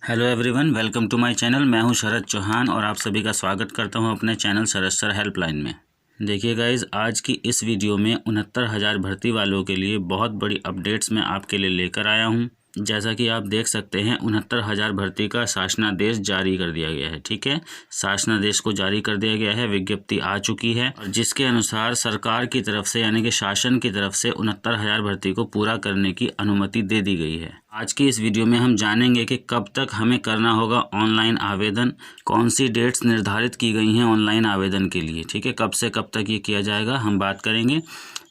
Hello everyone, welcome to my channel. मैं हूं शरद चौहान और आप सभी का स्वागत करता हूं अपने चैनल शरद सर हेल्पलाइन में। देखिए गाइज, आज की इस वीडियो में 69,000 भर्ती वालों के लिए बहुत बड़ी अपडेट्स मैं आपके लिए लेकर आया हूं। जैसा कि आप देख सकते हैं, 69,000 भर्ती का शासनादेश जारी कर दिया गया है। ठीक है, शासनादेश को जारी कर दिया गया है, विज्ञप्ति आ चुकी है और जिसके अनुसार सरकार की तरफ से यानी कि शासन की तरफ से 69,000 भर्ती को पूरा करने की अनुमति दे दी गई है। आज की इस वीडियो में हम जानेंगे कि कब तक हमें करना होगा ऑनलाइन आवेदन, कौन सी डेट्स निर्धारित की गई हैं ऑनलाइन आवेदन के लिए। ठीक है, कब से कब तक ये किया जाएगा हम बात करेंगे।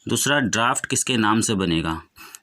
दूसरा, ड्राफ्ट किसके नाम से बनेगा,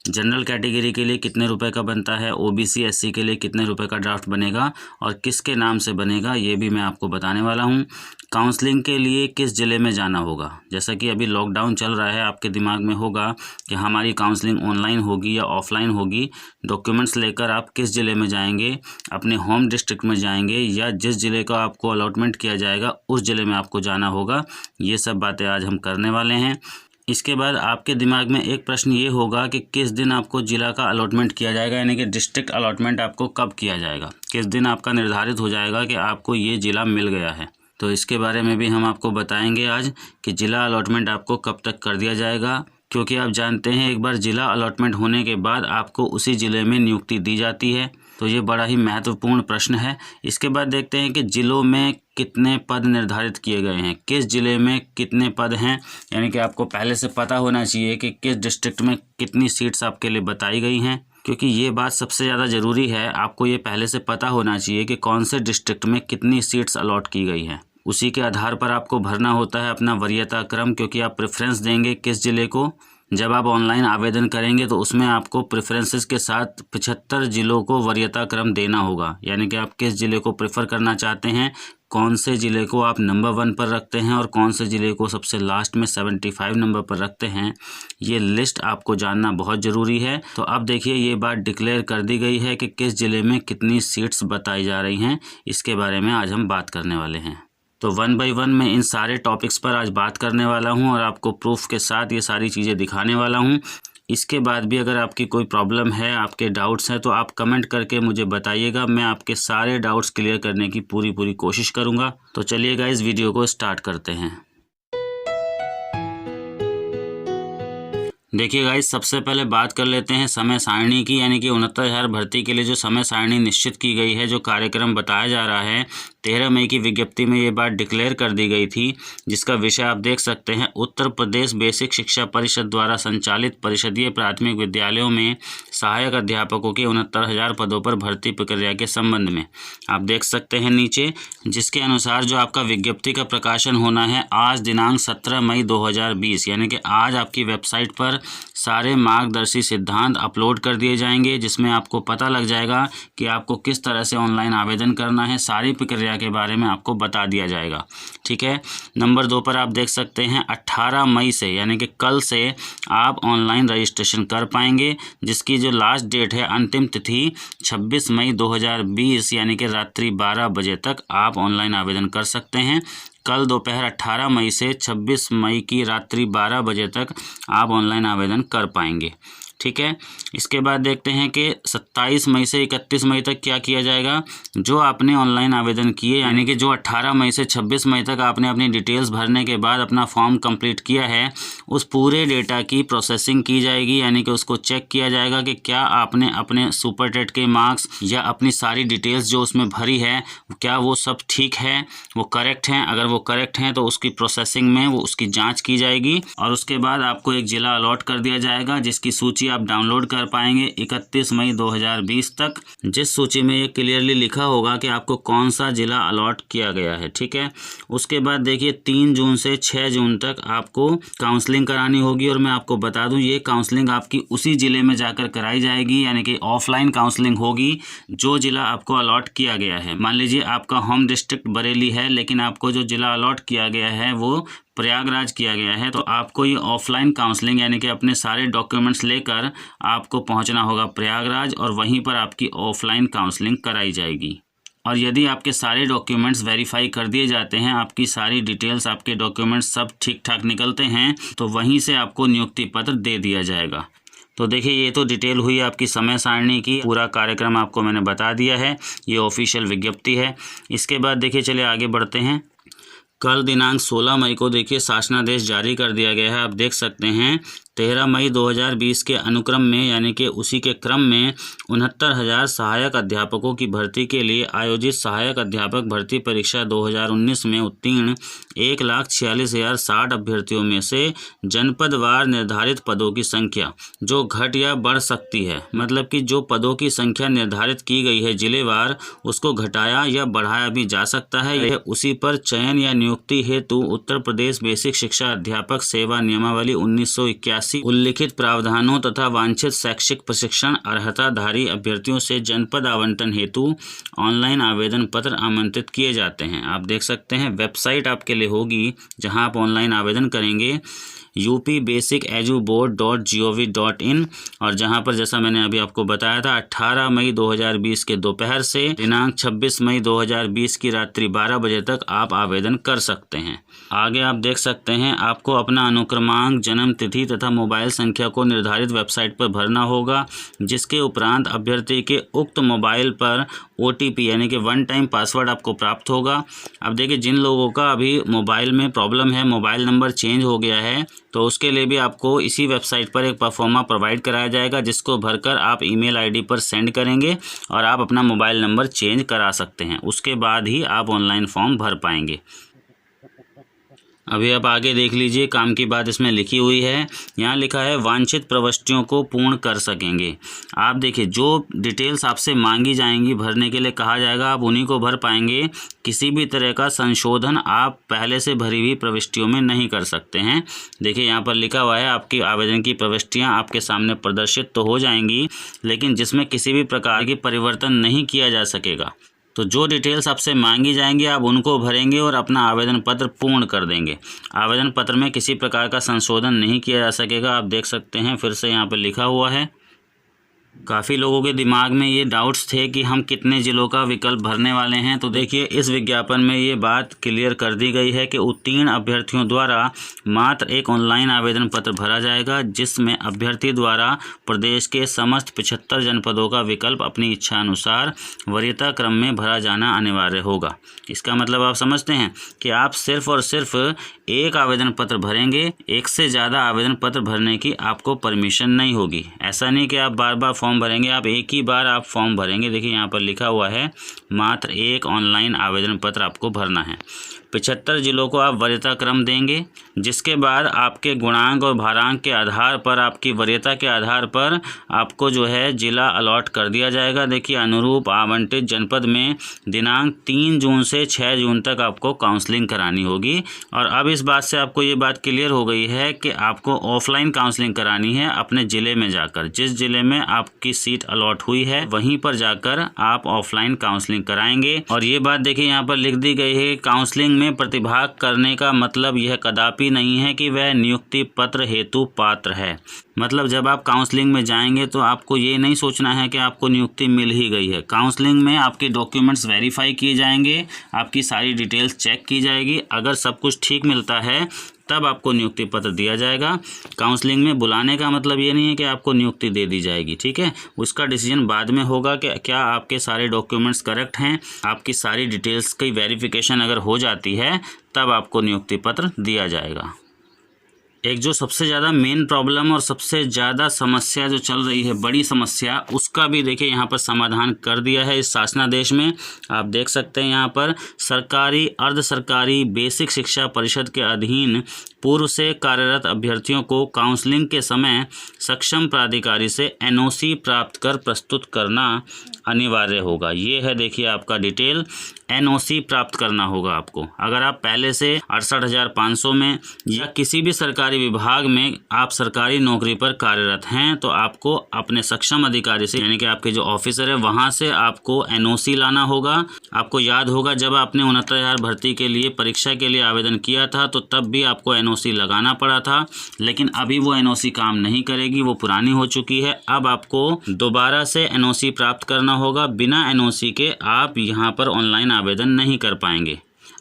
जनरल कैटेगरी के लिए कितने रुपए का बनता है, ओबीसी एससी के लिए कितने रुपए का ड्राफ्ट बनेगा और किसके नाम से बनेगा, ये भी मैं आपको बताने वाला हूँ। काउंसलिंग के लिए किस ज़िले में जाना होगा, जैसा कि अभी लॉकडाउन चल रहा है, आपके दिमाग में होगा कि हमारी काउंसलिंग ऑनलाइन होगी या ऑफलाइन होगी। डॉक्यूमेंट्स लेकर आप किस ज़िले में जाएंगे, अपने होम डिस्ट्रिक्ट में जाएंगे या जिस ज़िले का आपको अलॉटमेंट किया जाएगा उस ज़िले में आपको जाना होगा। ये सब बातें आज हम करने वाले हैं। इसके बाद आपके दिमाग में एक प्रश्न ये होगा कि किस दिन आपको ज़िला का अलॉटमेंट किया जाएगा, यानी कि डिस्ट्रिक्ट अलॉटमेंट आपको कब किया जाएगा, किस दिन आपका निर्धारित हो जाएगा कि आपको ये ज़िला मिल गया है। तो इसके बारे में भी हम आपको बताएंगे आज कि ज़िला अलॉटमेंट आपको कब तक कर दिया जाएगा, क्योंकि आप जानते हैं एक बार ज़िला अलॉटमेंट होने के बाद आपको उसी ज़िले में नियुक्ति दी जाती है। तो ये बड़ा ही महत्वपूर्ण प्रश्न है। इसके बाद देखते हैं कि ज़िलों में कितने पद निर्धारित किए गए हैं, किस ज़िले में कितने पद हैं, यानी कि आपको पहले से पता होना चाहिए कि किस डिस्ट्रिक्ट में कितनी सीट्स आपके लिए बताई गई हैं, क्योंकि ये बात सबसे ज़्यादा ज़रूरी है। आपको ये पहले से पता होना चाहिए कि कौन से डिस्ट्रिक्ट में कितनी सीट्स अलॉट की गई हैं। उसी के आधार पर आपको भरना होता है अपना वरीयता क्रम, क्योंकि आप प्रेफरेंस देंगे किस ज़िले को। जब आप ऑनलाइन आवेदन करेंगे तो उसमें आपको प्रेफरेंसेस के साथ 75 ज़िलों को वरीयता क्रम देना होगा, यानी कि आप किस ज़िले को प्रेफर करना चाहते हैं, कौन से ज़िले को आप नंबर 1 पर रखते हैं और कौन से ज़िले को सबसे लास्ट में 75 नंबर पर रखते हैं। ये लिस्ट आपको जानना बहुत ज़रूरी है। तो अब देखिए, ये बात डिक्लेयर कर दी गई है कि किस ज़िले में कितनी सीट्स बताई जा रही हैं। इसके बारे में आज हम बात करने वाले हैं। तो 1 बाय 1 मैं इन सारे टॉपिक्स पर आज बात करने वाला हूं और आपको प्रूफ के साथ ये सारी चीज़ें दिखाने वाला हूं। इसके बाद भी अगर आपकी कोई प्रॉब्लम है, आपके डाउट्स हैं, तो आप कमेंट करके मुझे बताइएगा। मैं आपके सारे डाउट्स क्लियर करने की पूरी कोशिश करूंगा। तो चलिए गाइस, वीडियो को स्टार्ट करते हैं। देखिए गाइस, सबसे पहले बात कर लेते हैं समय सारणी की, यानी कि 69,000 भर्ती के लिए जो समय सारणी निश्चित की गई है, जो कार्यक्रम बताया जा रहा है। 13 मई की विज्ञप्ति में ये बात डिक्लेयर कर दी गई थी, जिसका विषय आप देख सकते हैं, उत्तर प्रदेश बेसिक शिक्षा परिषद द्वारा संचालित परिषदीय प्राथमिक विद्यालयों में सहायक अध्यापकों के 69,000 पदों पर भर्ती प्रक्रिया के संबंध में। आप देख सकते हैं नीचे, जिसके अनुसार जो आपका विज्ञप्ति का प्रकाशन होना है आज दिनांक 17 मई 2020, यानी कि आज आपकी वेबसाइट पर सारे मार्गदर्शी सिद्धांत अपलोड कर दिए जाएंगे, जिसमें आपको पता लग जाएगा कि आपको किस तरह से ऑनलाइन आवेदन करना है। सारी प्रक्रिया के बारे में आपको बता दिया जाएगा। ठीक है, नंबर 2 पर आप देख सकते हैं 18 मई से, यानी कि कल से आप ऑनलाइन रजिस्ट्रेशन कर पाएंगे, जिसकी जो लास्ट डेट है, अंतिम तिथि 26 मई 2020, यानी कि रात्रि 12 बजे तक आप ऑनलाइन आवेदन कर सकते हैं। कल दोपहर 18 मई से 26 मई की रात्रि 12 बजे तक आप ऑनलाइन आवेदन कर पाएंगे। ठीक है, इसके बाद देखते हैं कि 27 मई से 31 मई तक क्या किया जाएगा। जो आपने ऑनलाइन आवेदन किए, यानी कि जो 18 मई से 26 मई तक आपने अपनी डिटेल्स भरने के बाद अपना फॉर्म कंप्लीट किया है, उस पूरे डेटा की प्रोसेसिंग की जाएगी, यानी कि उसको चेक किया जाएगा कि क्या आपने अपने सुपर टेट के मार्क्स या अपनी सारी डिटेल्स जो उसमें भरी है, क्या वो सब ठीक है, वो करेक्ट हैं। अगर वो करेक्ट हैं तो उसकी प्रोसेसिंग में वो उसकी जाँच की जाएगी और उसके बाद आपको एक ज़िला अलॉट कर दिया जाएगा, जिसकी सूची आप डाउनलोड कर पाएंगे 31 मई 2020 तक, जिस सूची में ये क्लियरली लिखा होगा कि आपको कौन सा जिला अलॉट किया गया है। ठीक है, उसके बाद देखिए 3 जून से 6 जून तक आपको काउंसलिंग करानी होगी और मैं आपको बता दूं, ये काउंसलिंग आपकी उसी ज़िले में जाकर कराई जाएगी, यानी कि ऑफलाइन काउंसलिंग होगी जो ज़िला आपको अलॉट किया गया है। मान लीजिए आपका होम डिस्ट्रिक्ट बरेली है, लेकिन आपको जो ज़िला अलॉट किया गया है वो प्रयागराज किया गया है, तो आपको ये ऑफलाइन काउंसलिंग, यानी कि अपने सारे डॉक्यूमेंट्स लेकर आपको पहुंचना होगा प्रयागराज और वहीं पर आपकी ऑफलाइन काउंसलिंग कराई जाएगी। और यदि आपके सारे डॉक्यूमेंट्स वेरीफाई कर दिए जाते हैं, आपकी सारी डिटेल्स, आपके डॉक्यूमेंट्स सब ठीक ठाक निकलते हैं, तो वहीं से आपको नियुक्ति पत्र दे दिया जाएगा। तो देखिए ये तो डिटेल हुई आपकी समय सारणी की, पूरा कार्यक्रम आपको मैंने बता दिया है, ये ऑफिशियल विज्ञप्ति है। इसके बाद देखिए चलिए आगे बढ़ते हैं। कल दिनांक 16 मई को देखिए शासनादेश जारी कर दिया गया है। आप देख सकते हैं 13 मई 2020 के अनुक्रम में यानी कि उसी के क्रम में 69,000 सहायक अध्यापकों की भर्ती के लिए आयोजित सहायक अध्यापक भर्ती परीक्षा 2019 में उत्तीर्ण 1,46,060 अभ्यर्थियों में से जनपदवार निर्धारित पदों की संख्या जो घट या बढ़ सकती है, मतलब कि जो पदों की संख्या निर्धारित की गई है जिलेवार, उसको घटाया या बढ़ाया भी जा सकता है। यह उसी पर चयन या नियुक्ति हेतु उत्तर प्रदेश बेसिक शिक्षा अध्यापक सेवा नियमावली 1981 उल्लिखित प्रावधानों तथा वांछित शैक्षिक प्रशिक्षण अर्हताधारी अभ्यर्थियों से जनपद आवंटन हेतु ऑनलाइन आवेदन पत्र आमंत्रित किए जाते हैं। आप देख सकते हैं वेबसाइट आपके लिए होगी जहां आप ऑनलाइन आवेदन करेंगे upbasicedubboard.gov.in और जहां पर जैसा मैंने अभी आपको बताया था 18 मई 2020 के दोपहर से दिनांक 26 मई 2020 की रात्रि 12 बजे तक आप आवेदन कर सकते हैं। आगे आप देख सकते हैं आपको अपना अनुक्रमांक, जन्म तिथि तथा मोबाइल संख्या को निर्धारित वेबसाइट पर भरना होगा, जिसके उपरांत अभ्यर्थी के उक्त मोबाइल पर OTP यानी कि वन टाइम पासवर्ड आपको प्राप्त होगा। अब देखिए जिन लोगों का अभी मोबाइल में प्रॉब्लम है, मोबाइल नंबर चेंज हो गया है, तो उसके लिए भी आपको इसी वेबसाइट पर एक परफॉर्मा प्रोवाइड कराया जाएगा, जिसको भरकर आप ईमेल आईडी पर सेंड करेंगे और आप अपना मोबाइल नंबर चेंज करा सकते हैं। उसके बाद ही आप ऑनलाइन फॉर्म भर पाएंगे। अभी आप आगे देख लीजिए, काम की बात इसमें लिखी हुई है। यहाँ लिखा है वांछित प्रविष्टियों को पूर्ण कर सकेंगे। आप देखिए जो डिटेल्स आपसे मांगी जाएंगी, भरने के लिए कहा जाएगा, आप उन्हीं को भर पाएंगे। किसी भी तरह का संशोधन आप पहले से भरी हुई प्रविष्टियों में नहीं कर सकते हैं। देखिए यहाँ पर लिखा हुआ है आपकी आवेदन की प्रविष्टियाँ आपके सामने प्रदर्शित तो हो जाएंगी, लेकिन जिसमें किसी भी प्रकार की परिवर्तन नहीं किया जा सकेगा। तो जो डिटेल्स आपसे मांगी जाएंगी आप उनको भरेंगे और अपना आवेदन पत्र पूर्ण कर देंगे। आवेदन पत्र में किसी प्रकार का संशोधन नहीं किया जा सकेगा। आप देख सकते हैं फिर से यहाँ पर लिखा हुआ है। काफ़ी लोगों के दिमाग में ये डाउट्स थे कि हम कितने ज़िलों का विकल्प भरने वाले हैं, तो देखिए इस विज्ञापन में ये बात क्लियर कर दी गई है कि उत्तीर्ण अभ्यर्थियों द्वारा मात्र एक ऑनलाइन आवेदन पत्र भरा जाएगा, जिसमें अभ्यर्थी द्वारा प्रदेश के समस्त 75 जनपदों का विकल्प अपनी इच्छा अनुसार वरीयता क्रम में भरा जाना अनिवार्य होगा। इसका मतलब आप समझते हैं कि आप सिर्फ और सिर्फ एक आवेदन पत्र भरेंगे, एक से ज़्यादा आवेदन पत्र भरने की आपको परमिशन नहीं होगी। ऐसा नहीं कि आप बार बार फॉर्म भरेंगे, आप एक ही बार आप फॉर्म भरेंगे। देखिए यहाँ पर लिखा हुआ है मात्र एक ऑनलाइन आवेदन पत्र आपको भरना है। 75 जिलों को आप वरीयता क्रम देंगे, जिसके बाद आपके गुणांक और भारांक के आधार पर, आपकी वरीयता के आधार पर आपको जो है जिला अलॉट कर दिया जाएगा। देखिए अनुरूप आवंटित जनपद में दिनांक 3 जून से 6 जून तक आपको काउंसलिंग करानी होगी। और अब इस बात से आपको ये बात क्लियर हो गई है कि आपको ऑफलाइन काउंसलिंग करानी है अपने ज़िले में जाकर। जिस ज़िले में आपकी सीट अलॉट हुई है वहीं पर जाकर आप ऑफलाइन काउंसलिंग कराएंगे। और ये बात देखिए यहाँ पर लिख दी गई है, काउंसलिंग में प्रतिभाग करने का मतलब यह कदापि नहीं है कि वह नियुक्ति पत्र हेतु पात्र है। मतलब जब आप काउंसलिंग में जाएंगे तो आपको ये नहीं सोचना है कि आपको नियुक्ति मिल ही गई है। काउंसलिंग में आपके डॉक्यूमेंट्स वेरीफाई किए जाएंगे, आपकी सारी डिटेल्स चेक की जाएगी। अगर सब कुछ ठीक मिलता है तब आपको नियुक्ति पत्र दिया जाएगा। काउंसलिंग में बुलाने का मतलब ये नहीं है कि आपको नियुक्ति दे दी जाएगी, ठीक है। उसका डिसीजन बाद में होगा कि क्या आपके सारे डॉक्यूमेंट्स करेक्ट हैं, आपकी सारी डिटेल्स की वेरिफिकेशन अगर हो जाती है तब आपको नियुक्ति पत्र दिया जाएगा। एक जो सबसे ज़्यादा मेन प्रॉब्लम और सबसे ज़्यादा समस्या जो चल रही है, बड़ी समस्या, उसका भी देखिए यहाँ पर समाधान कर दिया है इस शासनादेश में। आप देख सकते हैं यहाँ पर सरकारी अर्ध सरकारी बेसिक शिक्षा परिषद के अधीन पूर्व से कार्यरत अभ्यर्थियों को काउंसलिंग के समय सक्षम प्राधिकारी से NOC प्राप्त कर प्रस्तुत करना अनिवार्य होगा। ये है देखिए आपका डिटेल, NOC प्राप्त करना होगा आपको। अगर आप पहले से 68,500 में या किसी भी सरकारी विभाग में आप सरकारी नौकरी पर कार्यरत हैं तो आपको अपने सक्षम अधिकारी से, यानी कि आपके जो ऑफिसर है वहाँ से आपको NOC लाना होगा। आपको याद होगा जब आपने 69,000 भर्ती के लिए परीक्षा के लिए आवेदन किया था तो तब भी आपको NOC लगाना पड़ा था, लेकिन अभी वो NOC काम नहीं करेगी, वो पुरानी हो चुकी है। अब आपको दोबारा से NOC प्राप्त करना होगा। बिना NOC के आप यहाँ पर ऑनलाइन आवेदन नहीं कर पाएंगे।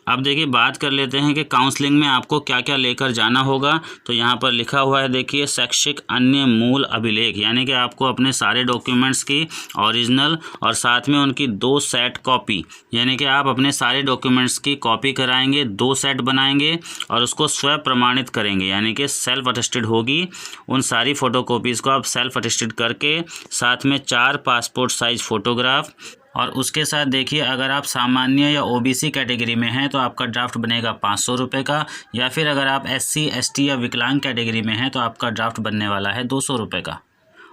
अब देखिए बात कर लेते हैं कि काउंसलिंग में आपको क्या क्या लेकर जाना होगा। तो यहाँ पर लिखा हुआ है देखिए, शैक्षिक अन्य मूल अभिलेख, यानी कि आपको अपने सारे डॉक्यूमेंट्स की ओरिजिनल और साथ में उनकी 2 सेट कॉपी, यानी कि आप अपने सारे डॉक्यूमेंट्स की कॉपी कराएंगे, 2 सेट बनाएंगे और उसको स्व प्रमाणित करेंगे, यानी कि सेल्फ अटेस्टेड होगी। उन सारी फ़ोटोकॉपीज़ को आप सेल्फ अटेस्टेड करके साथ में 4 पासपोर्ट साइज़ फ़ोटोग्राफ, और उसके साथ देखिए अगर आप सामान्य या ओबीसी कैटेगरी में हैं तो आपका ड्राफ्ट बनेगा 500 रुपये का, या फिर अगर आप SC ST या विकलांग कैटेगरी में हैं तो आपका ड्राफ्ट बनने वाला है 200 रुपये का।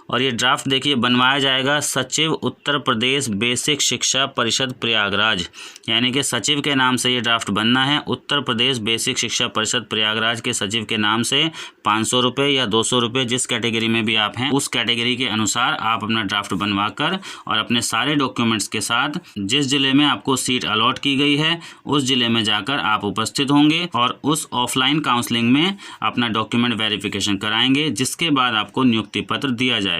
और ये ड्राफ्ट देखिए बनवाया जाएगा सचिव उत्तर प्रदेश बेसिक शिक्षा परिषद प्रयागराज, यानी कि सचिव के नाम से ये ड्राफ्ट बनना है। उत्तर प्रदेश बेसिक शिक्षा परिषद प्रयागराज के सचिव के नाम से 500 रुपये या 200 रुपये, जिस कैटेगरी में भी आप हैं उस कैटेगरी के अनुसार आप अपना ड्राफ्ट बनवा कर और अपने सारे डॉक्यूमेंट्स के साथ जिस ज़िले में आपको सीट अलॉट की गई है उस ज़िले में जाकर आप उपस्थित होंगे और उस ऑफलाइन काउंसलिंग में अपना डॉक्यूमेंट वेरिफिकेशन कराएंगे, जिसके बाद आपको नियुक्ति पत्र दिया जाएगा।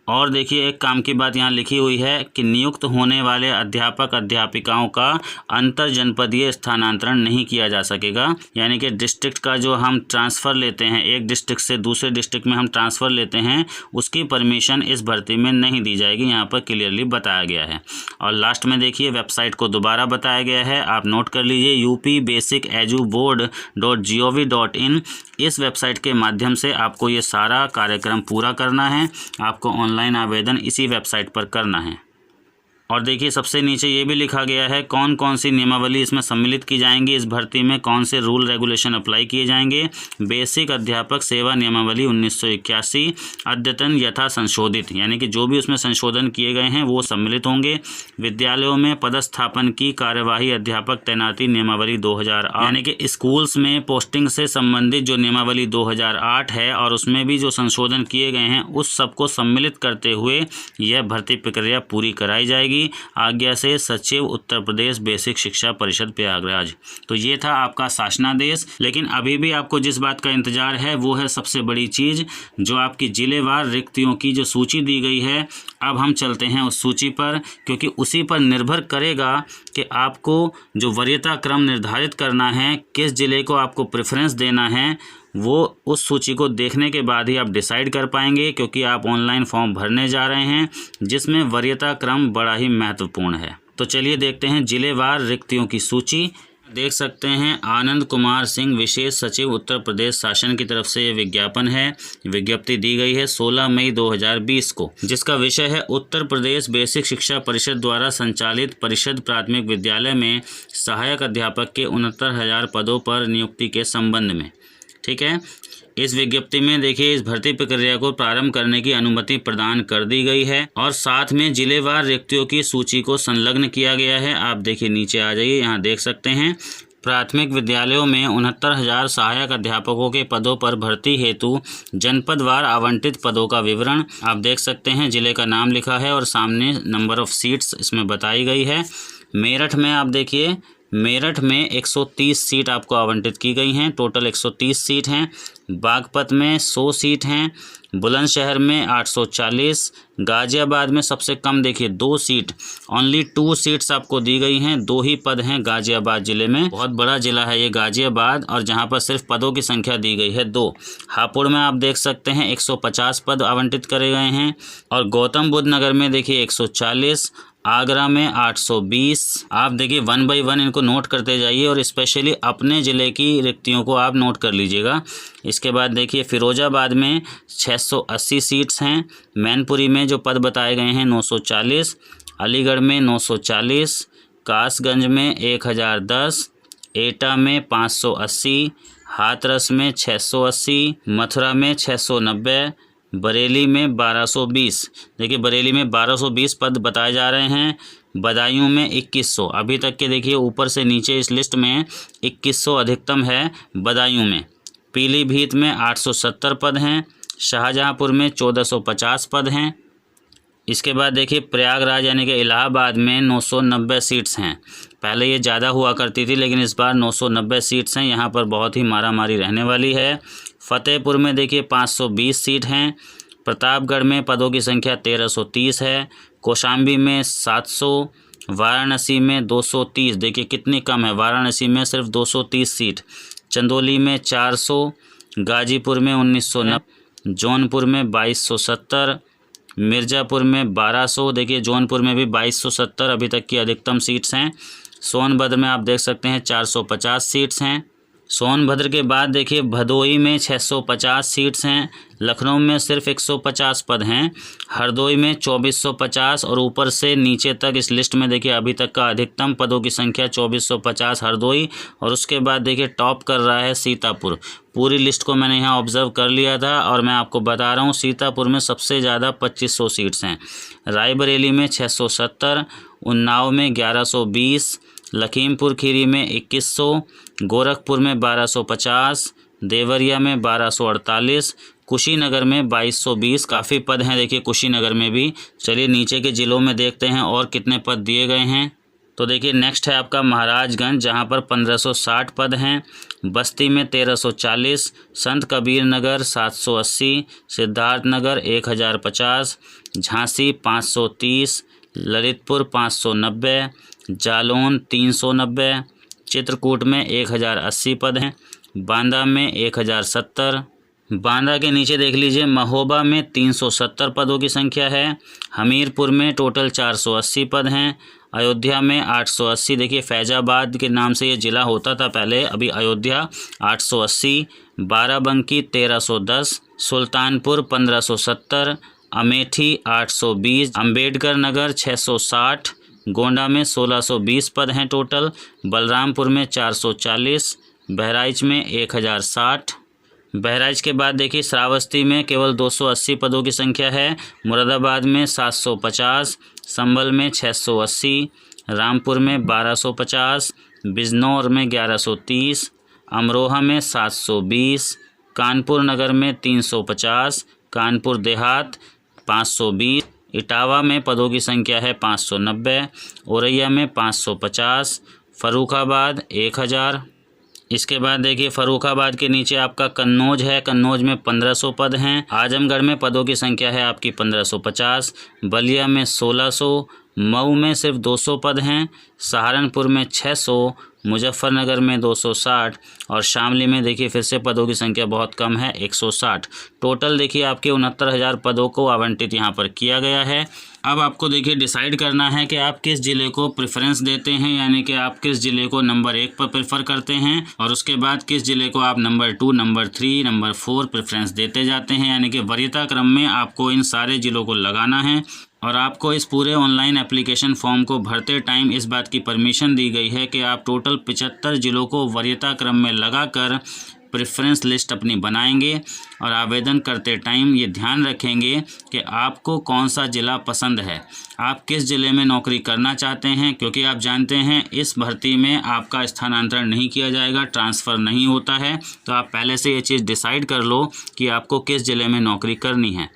और देखिए एक काम की बात यहाँ लिखी हुई है कि नियुक्त होने वाले अध्यापक अध्यापिकाओं का अंतर जनपदीय स्थानांतरण नहीं किया जा सकेगा, यानी कि डिस्ट्रिक्ट का जो हम ट्रांसफ़र लेते हैं, एक डिस्ट्रिक्ट से दूसरे डिस्ट्रिक्ट में हम ट्रांसफ़र लेते हैं, उसकी परमिशन इस भर्ती में नहीं दी जाएगी, यहाँ पर क्लियरली बताया गया है। और लास्ट में देखिए वेबसाइट को दोबारा बताया गया है, आप नोट कर लीजिए, upbasiceduboard.gov.in। इस वेबसाइट के माध्यम से आपको ये सारा कार्यक्रम पूरा करना है, आपको ऑनलाइन आवेदन इसी वेबसाइट पर करना है। और देखिए सबसे नीचे ये भी लिखा गया है कौन कौन सी नियमावली इसमें सम्मिलित की जाएंगी, इस भर्ती में कौन से रूल रेगुलेशन अप्लाई किए जाएंगे। बेसिक अध्यापक सेवा नियमावली 1981 अद्यतन यथा संशोधित, यानी कि जो भी उसमें संशोधन किए गए हैं वो सम्मिलित होंगे। विद्यालयों में पदस्थापन की कार्यवाही अध्यापक तैनाती नियमावली 2008, यानी कि स्कूल्स में पोस्टिंग से संबंधित जो नियमावली 2008 है और उसमें भी जो संशोधन किए गए हैं उस सबको सम्मिलित करते हुए यह भर्ती प्रक्रिया पूरी कराई जाएगी। आज्ञा से सचिव उत्तर प्रदेश बेसिक शिक्षा परिषद प्रयागराज। तो ये था आपका शासनादेश, लेकिन अभी भी आपको जिस बात का इंतजार है वो है सबसे बड़ी चीज़, जो आपकी जिलेवार रिक्तियों की जो सूची दी गई है। अब हम चलते हैं उस सूची पर, क्योंकि उसी पर निर्भर करेगा कि आपको जो वरीयता क्रम निर्धारित करना है, किस जिले को आपको प्रेफरेंस देना है, वो उस सूची को देखने के बाद ही आप डिसाइड कर पाएंगे, क्योंकि आप ऑनलाइन फॉर्म भरने जा रहे हैं जिसमें वरीयता क्रम बड़ा ही महत्वपूर्ण है। तो चलिए देखते हैं जिलेवार रिक्तियों की सूची। देख सकते हैं आनंद कुमार सिंह विशेष सचिव उत्तर प्रदेश शासन की तरफ से ये विज्ञापन है। विज्ञप्ति दी गई है 16 मई 2020 को, जिसका विषय है उत्तर प्रदेश बेसिक शिक्षा परिषद द्वारा संचालित परिषद प्राथमिक विद्यालय में सहायक अध्यापक के 69,000 पदों पर नियुक्ति के संबंध में। ठीक है, इस विज्ञप्ति में देखिए इस भर्ती प्रक्रिया को प्रारंभ करने की अनुमति प्रदान कर दी गई है और साथ में जिलेवार रिक्तियों की सूची को संलग्न किया गया है। आप देखिए नीचे आ जाइए, यहाँ देख सकते हैं प्राथमिक विद्यालयों में 69,000 सहायक अध्यापकों के पदों पर भर्ती हेतु जनपदवार आवंटित पदों का विवरण आप देख सकते हैं। जिले का नाम लिखा है और सामने नंबर ऑफ सीट्स इसमें बताई गई है। मेरठ में आप देखिए, मेरठ में 130 सीट आपको आवंटित की गई हैं, टोटल 130 सीट हैं। बागपत में 100 सीट हैं। बुलंदशहर में 840, गाज़ियाबाद में सबसे कम देखिए 2 सीट, ओनली 2 सीट्स आपको दी गई हैं, 2 ही पद हैं गाज़ियाबाद ज़िले में। बहुत बड़ा ज़िला है ये गाज़ियाबाद, और जहां पर सिर्फ पदों की संख्या दी गई है 2। हापुड़ में आप देख सकते हैं 150 पद आवंटित करे गए हैं, और गौतम बुद्ध नगर में देखिए 140, आगरा में 820। आप देखिए 1 बाय 1 इनको नोट करते जाइए और स्पेशली अपने ज़िले की रिक्तियों को आप नोट कर लीजिएगा। इसके बाद देखिए फिरोजाबाद में 680 सीट्स हैं। मैनपुरी में जो पद बताए गए हैं 940, अलीगढ़ में 940, कासगंज में 1010, एटा में 580, हाथरस में 680, मथुरा में 690, बरेली में 1220। देखिए बरेली में 1220 पद बताए जा रहे हैं। बदायूं में 2100। अभी तक के देखिए ऊपर से नीचे इस लिस्ट में 2100 अधिकतम है बदायूं में। पीलीभीत में 870 पद हैं। शाहजहांपुर में 1450 पद हैं। इसके बाद देखिए प्रयागराज यानी कि इलाहाबाद में 990 सीट्स हैं। पहले ये ज़्यादा हुआ करती थी, लेकिन इस बार 990 सीट्स हैं। यहाँ पर बहुत ही मारामारी रहने वाली है। फतेहपुर में देखिए 520 सीट हैं। प्रतापगढ़ में पदों की संख्या 1330 है। कौशाम्बी में 700, वाराणसी में 230, देखिए कितनी कम है, वाराणसी में सिर्फ 230 सीट। चंदौली में 400, गाजीपुर में 1990, जौनपुर में 2270, मिर्ज़ापुर में 1200, देखिए जौनपुर में भी 2270 अभी तक की अधिकतम सीट्स हैं। सोनभद्र में आप देख सकते हैं 450 सीट्स हैं। सोनभद्र के बाद देखिए भदोई में 650 सीट्स हैं। लखनऊ में सिर्फ 150 पद हैं। हरदोई में 2450 और ऊपर से नीचे तक इस लिस्ट में देखिए अभी तक का अधिकतम पदों की संख्या 2450 हरदोई, और उसके बाद देखिए टॉप कर रहा है सीतापुर। पूरी लिस्ट को मैंने यहाँ ऑब्जर्व कर लिया था और मैं आपको बता रहा हूँ सीतापुर में सबसे ज़्यादा 2500 सीट्स हैं। रायबरेली में 670, उन्नाव में 1120, लखीमपुर खीरी में 2100, गोरखपुर में 1250, देवरिया में 1248, कुशीनगर में 2220। काफ़ी पद हैं देखिए कुशीनगर में भी। चलिए नीचे के ज़िलों में देखते हैं और कितने पद दिए गए हैं। तो देखिए नेक्स्ट है आपका महाराजगंज, जहां पर 1560 पद हैं। बस्ती में 1340, संत कबीर नगर 780, सिद्धार्थनगर 1050, झांसी 530, ललितपुर 590, जालौन 390, चित्रकूट में 1080 पद हैं। बांदा में 1070, बांदा के नीचे देख लीजिए महोबा में 370 पदों की संख्या है। हमीरपुर में टोटल 480 पद हैं। अयोध्या में 880, देखिए फैजाबाद के नाम से ये ज़िला होता था पहले, अभी अयोध्या 880। बाराबंकी 1310, सुल्तानपुर 1570, अमेठी 820, अंबेडकर नगर 660, गोंडा में 1620 पद हैं टोटल। बलरामपुर में 440, बहराइच में 1060। बहराइच के बाद देखिए श्रावस्ती में केवल 280 पदों की संख्या है। मुरादाबाद में 750, संभल में 680, रामपुर में 1250, बिजनौर में 1130, अमरोहा में 720, कानपुर नगर में 350, कानपुर देहात 520, इटावा में पदों की संख्या है 590, औरैया में 550, फर्रुखाबाद 1000। इसके बाद देखिए फर्रुखाबाद के नीचे आपका कन्नौज है, कन्नौज में 1500 पद हैं। आजमगढ़ में पदों की संख्या है आपकी 1550, बलिया में 1600, मऊ में सिर्फ 200 पद हैं, सहारनपुर में 600, मुजफ्फरनगर में 260 और शामली में देखिए फिर से पदों की संख्या बहुत कम है 160। टोटल देखिए आपके 69,000 पदों को आवंटित यहाँ पर किया गया है। अब आपको देखिए डिसाइड करना है कि आप किस ज़िले को प्रेफरेंस देते हैं, यानी कि आप किस ज़िले को नंबर 1 पर प्रेफर करते हैं और उसके बाद किस ज़िले को आप नंबर 2, नंबर 3, नंबर 4 प्रेफरेंस देते जाते हैं। यानी कि वरीयता क्रम में आपको इन सारे ज़िलों को लगाना है और आपको इस पूरे ऑनलाइन एप्लीकेशन फॉर्म को भरते टाइम इस बात की परमिशन दी गई है कि आप टोटल 75 ज़िलों को वरीयता क्रम में लगाकर प्रेफरेंस लिस्ट अपनी बनाएंगे और आवेदन करते टाइम ये ध्यान रखेंगे कि आपको कौन सा ज़िला पसंद है, आप किस ज़िले में नौकरी करना चाहते हैं, क्योंकि आप जानते हैं इस भर्ती में आपका स्थानांतरण नहीं किया जाएगा, ट्रांसफ़र नहीं होता है। तो आप पहले से ये चीज़ डिसाइड कर लो कि आपको किस ज़िले में नौकरी करनी है।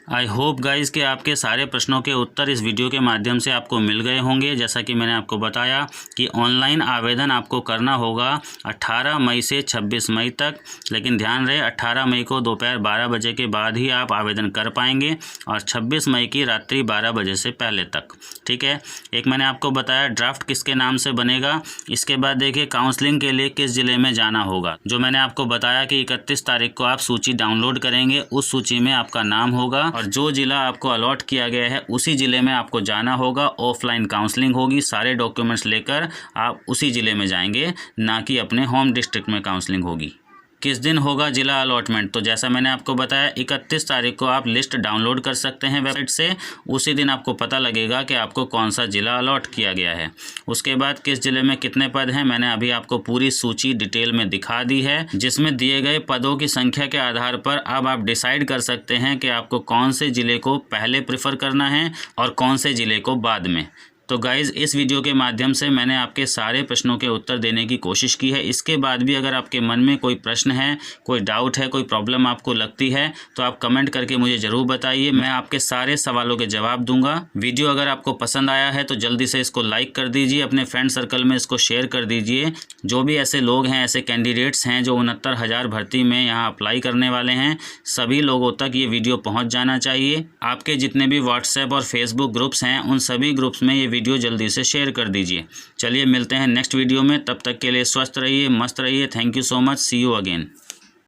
आई होप गाइज़ कि आपके सारे प्रश्नों के उत्तर इस वीडियो के माध्यम से आपको मिल गए होंगे। जैसा कि मैंने आपको बताया कि ऑनलाइन आवेदन आपको करना होगा 18 मई से 26 मई तक, लेकिन ध्यान रहे 18 मई को दोपहर 12 बजे के बाद ही आप आवेदन कर पाएंगे और 26 मई की रात्रि 12 बजे से पहले तक। ठीक है, एक मैंने आपको बताया ड्राफ्ट किसके नाम से बनेगा। इसके बाद देखिए काउंसलिंग के लिए किस ज़िले में जाना होगा। जो मैंने आपको बताया कि 31 तारीख को आप सूची डाउनलोड करेंगे, उस सूची में आपका नाम होगा और जो ज़िला आपको अलॉट किया गया है उसी ज़िले में आपको जाना होगा। ऑफलाइन काउंसलिंग होगी, सारे डॉक्यूमेंट्स लेकर आप उसी ज़िले में जाएंगे, ना कि अपने होम डिस्ट्रिक्ट में काउंसलिंग होगी। किस दिन होगा जिला अलॉटमेंट, तो जैसा मैंने आपको बताया 31 तारीख को आप लिस्ट डाउनलोड कर सकते हैं वेबसाइट से। उसी दिन आपको पता लगेगा कि आपको कौन सा ज़िला अलॉट किया गया है। उसके बाद किस ज़िले में कितने पद हैं मैंने अभी आपको पूरी सूची डिटेल में दिखा दी है, जिसमें दिए गए पदों की संख्या के आधार पर अब आप डिसाइड कर सकते हैं कि आपको कौन से ज़िले को पहले प्रेफर करना है और कौन से ज़िले को बाद में। तो गाइज़ इस वीडियो के माध्यम से मैंने आपके सारे प्रश्नों के उत्तर देने की कोशिश की है। इसके बाद भी अगर आपके मन में कोई प्रश्न है, कोई डाउट है, कोई प्रॉब्लम आपको लगती है तो आप कमेंट करके मुझे ज़रूर बताइए, मैं आपके सारे सवालों के जवाब दूंगा। वीडियो अगर आपको पसंद आया है तो जल्दी से इसको लाइक कर दीजिए, अपने फ्रेंड सर्कल में इसको शेयर कर दीजिए। जो भी ऐसे लोग हैं, ऐसे कैंडिडेट्स हैं जो 69,000 भर्ती में यहाँ अप्लाई करने वाले हैं, सभी लोगों तक ये वीडियो पहुँच जाना चाहिए। आपके जितने भी व्हाट्सएप और फेसबुक ग्रुप्स हैं उन सभी ग्रुप्स में ये वीडियो जल्दी से शेयर कर दीजिए। चलिए मिलते हैं नेक्स्ट वीडियो में, तब तक के लिए स्वस्थ रहिए, मस्त रहिए। Thank you so much, see you again.